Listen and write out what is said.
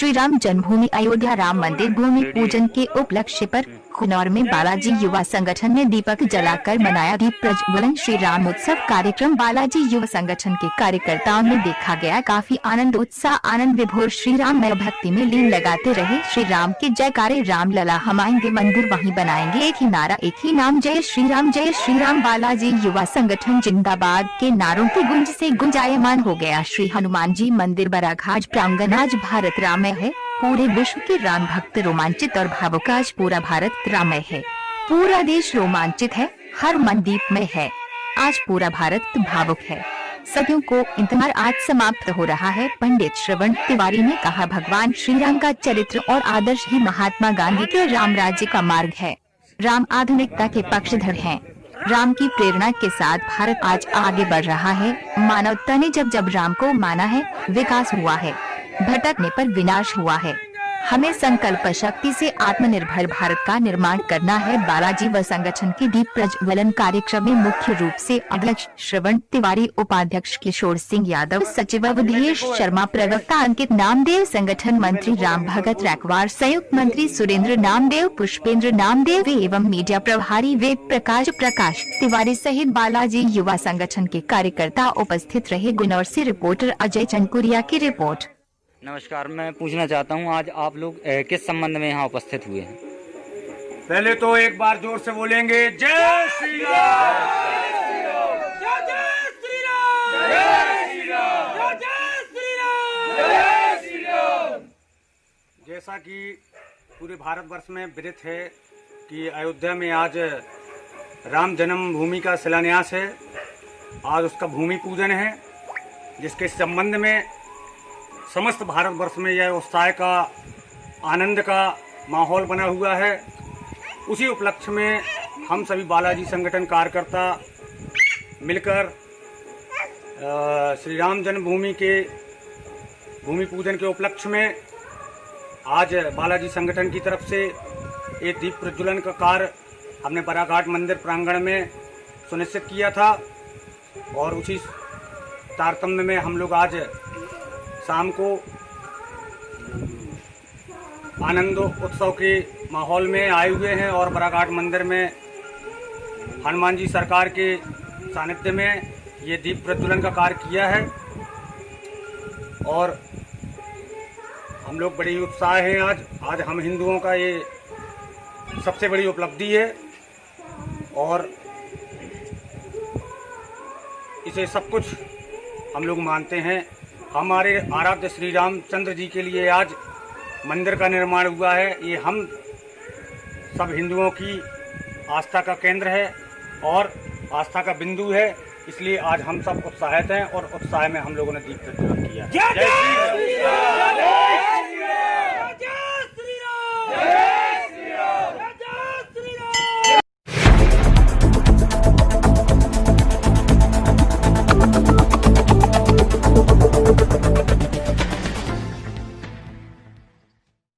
श्री राम जन्मभूमि अयोध्या राम मंदिर भूमि पूजन के उपलक्ष्य पर खुनौर में बालाजी युवा संगठन ने दीपक जलाकर मनाया दीप प्रज्वलन। श्री राम उत्सव कार्यक्रम बालाजी युवा संगठन के कार्यकर्ताओं में देखा गया काफी आनंद उत्साह। आनंद विभोर श्री राम में भक्ति में लीन लगाते रहे। श्री राम के जयकारे, राम लला हम आएंगे, मंदिर वहीं बनाएंगे, एक ही नारा एक ही नाम, जय श्री राम जय श्री राम। बालाजी युवा संगठन जिंदाबाद के नारों की गूंज से गुंजायमान हो गया। श्री हनुमान जी मंदिर बराघाट प्रांगण। आज भारत राममय है, पूरे विश्व के राम भक्त रोमांचित और भावुक। आज पूरा भारत राममय है, पूरा देश रोमांचित है, हर मन दीपमय है। आज पूरा भारत भावुक है, सदियों को इंतजार आज समाप्त हो रहा है। पंडित श्रवण तिवारी ने कहा, भगवान श्री राम का चरित्र और आदर्श ही महात्मा गांधी के राम राज्य का मार्ग है। राम आधुनिकता के पक्षधर हैं। राम की प्रेरणा के साथ भारत आज आगे बढ़ रहा है। मानवता ने जब जब राम को माना है, विकास हुआ है, भटकने पर विनाश हुआ है। हमें संकल्प शक्ति से आत्मनिर्भर भारत का निर्माण करना है। बालाजी व संगठन के दीप प्रज्वलन कार्यक्रम में मुख्य रूप से अध्यक्ष श्रवण तिवारी, उपाध्यक्ष किशोर सिंह यादव, सचिव अवधेश शर्मा, प्रवक्ता अंकित नामदेव, संगठन मंत्री राम भगत रैकवार, संयुक्त मंत्री सुरेंद्र नामदेव, पुष्पेंद्र नामदेव एवं मीडिया प्रभारी वेद प्रकाश तिवारी सहित बालाजी युवा संगठन के कार्यकर्ता उपस्थित रहे। गुनौर से रिपोर्टर अजय चंकुरिया की रिपोर्ट। नमस्कार, मैं पूछना चाहता हूं, आज आप लोग किस संबंध में यहाँ उपस्थित हुए हैं? पहले तो एक बार जोर से बोलेंगे, जय श्री राम, जय श्री राम, जय श्री राम, जय श्री राम, जय श्री राम। जैसा कि पूरे भारतवर्ष में विदित है कि अयोध्या में आज राम जन्मभूमि का शिलान्यास है। आज उसका भूमि पूजन है, जिसके संबंध में समस्त भारतवर्ष में यह उत्साह का, आनंद का माहौल बना हुआ है। उसी उपलक्ष्य में हम सभी बालाजी संगठन कार्यकर्ता मिलकर श्री राम जन्मभूमि के भूमि पूजन के उपलक्ष्य में आज बालाजी संगठन की तरफ से एक दीप प्रज्वलन का कार्य हमने बराघाट मंदिर प्रांगण में सुनिश्चित किया था। और उसी तारतम्य में हम लोग आज शाम को आनंद उत्सव के माहौल में आए हुए हैं और बराघाट मंदिर में हनुमान जी सरकार के सानिध्य में ये दीप प्रज्वलन का कार्य किया है। और हम लोग बड़ी उत्साह हैं। आज हम हिंदुओं का ये सबसे बड़ी उपलब्धि है और इसे सब कुछ हम लोग मानते हैं। हमारे आराध्य श्री रामचंद्र जी के लिए आज मंदिर का निर्माण हुआ है। ये हम सब हिंदुओं की आस्था का केंद्र है और आस्था का बिंदु है, इसलिए आज हम सब उत्साहित हैं और उत्साह में हम लोगों ने दीप प्रज्वलन किया। जय श्री राम।